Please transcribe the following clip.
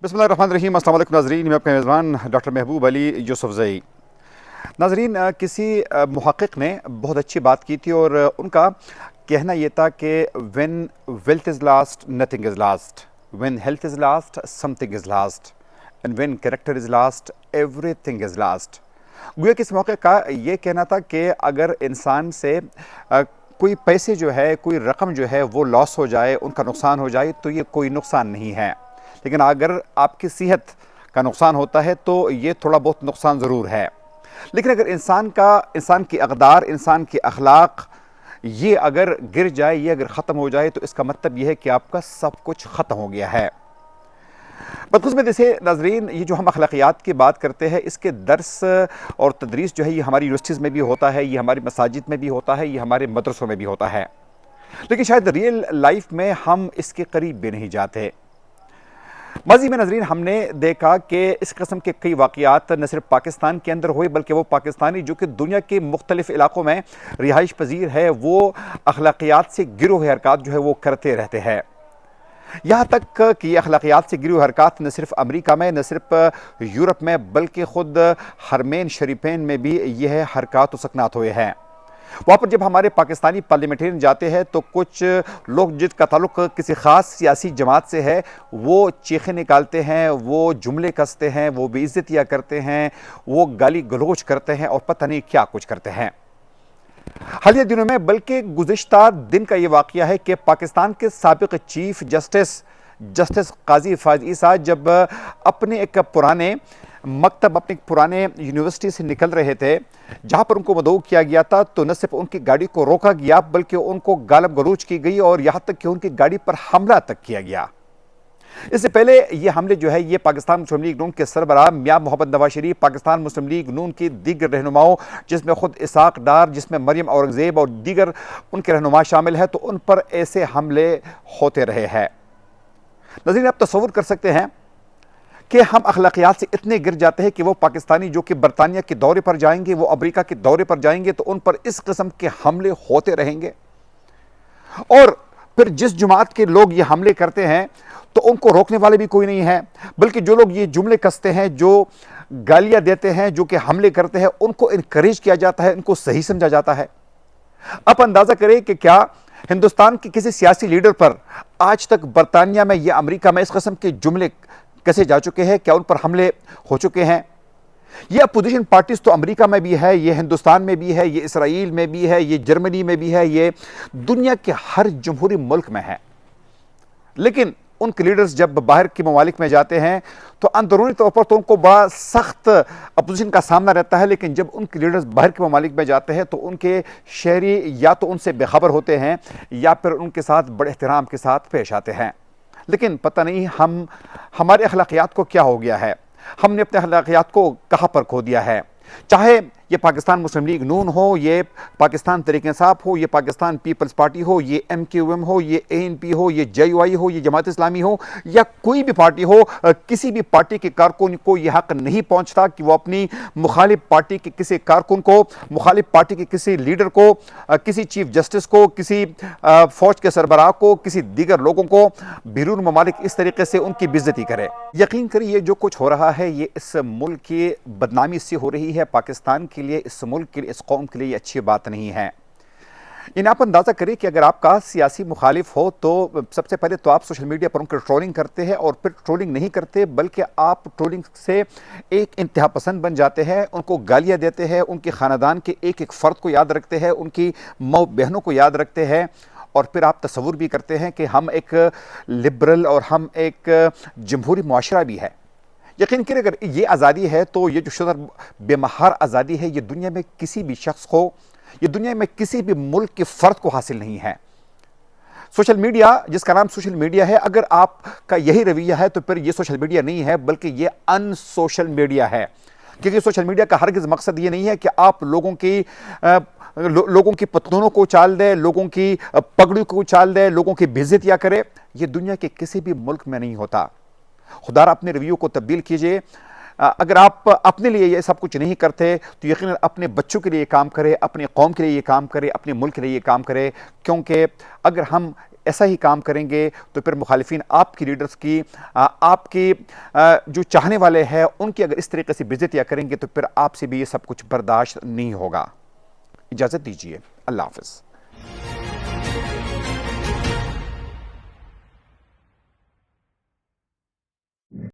بسم اللہ الرحمن الرحیم۔ السلام علیکم ناظرین، میں آپ کا میزبان ڈاکٹر محبوب علی یوسف زئی۔ ناظرین، کسی محقق نے بہت اچھی بات کی تھی اور ان کا کہنا یہ تھا کہ when wealth is lost nothing is lost, when health is lost something is lost, and when character is lost everything is lost۔ گویا کہ اس موقع کا یہ کہنا تھا کہ اگر انسان سے کوئی پیسے جو ہے، کوئی رقم جو ہے وہ لاس ہو جائے، ان کا نقصان ہو جائے تو یہ کوئی نقصان نہیں ہے، لیکن اگر آپ کی صحت کا نقصان ہوتا ہے تو یہ تھوڑا بہت نقصان ضرور ہے۔ لیکن اگر انسان کی اقدار، انسان کی اخلاق یہ اگر گر جائے، یہ اگر ختم ہو جائے تو اس کا مطلب یہ ہے کہ آپ کا سب کچھ ختم ہو گیا ہے۔ بدقسمتی سے ناظرین، یہ جو ہم اخلاقیات کی بات کرتے ہیں، اس کے درس اور تدریس جو ہے یہ ہماری یونیورسٹیز میں بھی ہوتا ہے، یہ ہماری مساجد میں بھی ہوتا ہے، یہ ہمارے مدرسوں میں بھی ہوتا ہے، لیکن شاید ریئل لائف میں ہم اس کے قریب بھی نہیں جاتے۔ ماضی میں ناظرین ہم نے دیکھا کہ اس قسم کے کئی واقعات نہ صرف پاکستان کے اندر ہوئے بلکہ وہ پاکستانی جو کہ دنیا کے مختلف علاقوں میں رہائش پذیر ہے، وہ اخلاقیات سے گروہ حرکات جو ہے وہ کرتے رہتے ہیں، یہاں تک کہ یہ اخلاقیات سے گروہ حرکات نہ صرف امریکہ میں، نہ صرف یورپ میں، بلکہ خود حرمین شریفین میں بھی یہ حرکات و سکنات ہوئے ہیں۔ وہاں پر جب ہمارے پاکستانی پارلیمنٹرین جاتے ہیں تو کچھ لوگ جن کا تعلق کسی خاص سیاسی جماعت سے ہے، وہ چیخیں نکالتے ہیں، وہ جملے کستے ہیں، وہ بے عزتیاں کرتے ہیں، وہ گالی گلوچ کرتے ہیں اور پتہ نہیں کیا کچھ کرتے ہیں۔ حالیہ دنوں میں بلکہ گزشتہ دن کا یہ واقعہ ہے کہ پاکستان کے سابق چیف جسٹس قاضی فائز عیسیٰ جب اپنے ایک پرانے مکتب، اپنے پرانے یونیورسٹی سے نکل رہے تھے جہاں پر ان کو مدعو کیا گیا تھا، تو نہ صرف ان کی گاڑی کو روکا گیا بلکہ ان کو گالم گلوچ کی گئی اور یہاں تک کہ ان کی گاڑی پر حملہ تک کیا گیا۔ اس سے پہلے یہ حملے جو ہے یہ پاکستان مسلم لیگ نون کے سربراہ میاں محمد نواز شریف، پاکستان مسلم لیگ نون کی دیگر رہنماؤں جس میں خود اسحاق ڈار، جس میں مریم اورنگزیب اور دیگر ان کے رہنما شامل ہیں، تو ان پر ایسے حملے ہوتے رہے ہیں۔ ناظرین، آپ تصور کر سکتے ہیں کہ ہم اخلاقیات سے اتنے گر جاتے ہیں کہ وہ پاکستانی جو کہ برطانیہ کے دورے پر جائیں گے، وہ امریکہ کے دورے پر جائیں گے تو ان پر اس قسم کے حملے ہوتے رہیں گے، اور پھر جس جماعت کے لوگ یہ حملے کرتے ہیں تو ان کو روکنے والے بھی کوئی نہیں ہے، بلکہ جو لوگ یہ جملے کستے ہیں، جو گالیاں دیتے ہیں، جو کہ حملے کرتے ہیں، ان کو انکریج کیا جاتا ہے، ان کو صحیح سمجھا جاتا ہے۔ آپ اندازہ کریں کہ کیا ہندوستان کے کسی سیاسی لیڈر پر آج تک برطانیہ میں یا امریکہ میں اس قسم کے جملے کسے جا چکے ہیں؟ کیا ان پر حملے ہو چکے ہیں؟ یہ اپوزیشن پارٹیز تو امریکہ میں بھی ہے، یہ ہندوستان میں بھی ہے، یہ اسرائیل میں بھی ہے، یہ جرمنی میں بھی ہے، یہ دنیا کے ہر جمہوری ملک میں ہے، لیکن ان کے لیڈرز جب باہر کے ممالک میں جاتے ہیں تو اندرونی طور پر تو ان کو بڑا سخت اپوزیشن کا سامنا رہتا ہے، لیکن جب ان کے لیڈرز باہر کے ممالک میں جاتے ہیں تو ان کے شہری یا تو ان سے بے خبر ہوتے ہیں یا پھر ان کے ساتھ بڑے احترام کے ساتھ پیش آتے ہیں۔ لیکن پتہ نہیں ہمارے اخلاقیات کو کیا ہو گیا ہے، ہم نے اپنے اخلاقیات کو کہاں پر کھو دیا ہے۔ چاہے یہ پاکستان مسلم لیگ نون ہو، یہ پاکستان تحریک انصاف ہو، یہ پاکستان پیپلز پارٹی ہو، یہ MQM ہو، یہ ANP ہو، یہ JUI ہو، یہ جماعت اسلامی ہو، یا کوئی بھی پارٹی ہو، کسی بھی پارٹی کے کارکن کو یہ حق نہیں پہنچتا کہ وہ اپنی مخالف پارٹی کے کسی کارکن کو، مخالف پارٹی کے کسی لیڈر کو، کسی چیف جسٹس کو، کسی فوج کے سربراہ کو، کسی دیگر لوگوں کو بیرون ممالک اس طریقے سے ان کی بے عزتی کرے۔ یقین کریے یہ جو کچھ ہو رہا ہے یہ اس ملک کی بدنامی سے ہو رہی ہے، پاکستان کے لیے، اس ملک کے لیے، اس قوم کے لیے یہ اچھی بات نہیں ہے۔ یعنی آپ اندازہ کریں کہ اگر آپ کا سیاسی مخالف ہو تو سب سے پہلے تو آپ سوشل میڈیا پر ان کی ٹرولنگ کرتے ہیں، اور پھر ٹرولنگ نہیں کرتے بلکہ آپ ٹرولنگ سے ایک انتہا پسند بن جاتے ہیں، ان کو گالیاں دیتے ہیں، ان کے خاندان کے ایک ایک فرد کو یاد رکھتے ہیں، ان کی ماں بہنوں کو یاد رکھتے ہیں، اور پھر آپ تصور بھی کرتے ہیں کہ ہم ایک لبرل اور ہم ایک جمہوری معاشرہ بھی ہے۔ یقین کریں اگر یہ آزادی ہے تو یہ جو شدر بے مہار آزادی ہے یہ دنیا میں کسی بھی شخص کو، یہ دنیا میں کسی بھی ملک کے فرد کو حاصل نہیں ہے۔ سوشل میڈیا، جس کا نام سوشل میڈیا ہے، اگر آپ کا یہی رویہ ہے تو پھر یہ سوشل میڈیا نہیں ہے بلکہ یہ ان سوشل میڈیا ہے، کیونکہ سوشل میڈیا کا ہرگز مقصد یہ نہیں ہے کہ آپ لوگوں کی پتلونوں کو اچال دے، لوگوں کی پگڑی کو اچال دے، لوگوں کی بے عزتیاں کرے۔ یہ دنیا کے کسی بھی ملک میں نہیں ہوتا۔ خدا را اپنے رویوں کو تبدیل کیجئے۔ اگر آپ اپنے لیے یہ سب کچھ نہیں کرتے تو یقیناً اپنے بچوں کے لیے یہ کام کرے، اپنے قوم کے لیے یہ کام کرے، اپنے ملک کے لیے یہ کام کرے، کیونکہ اگر ہم ایسا ہی کام کریں گے تو پھر مخالفین آپ کی لیڈرز کی آپ کی جو چاہنے والے ہیں ان کی اگر اس طریقے سے بےعزتیاں کریں گے تو پھر آپ سے بھی یہ سب کچھ برداشت نہیں ہوگا۔ اجازت دیجیے، اللہ حافظ۔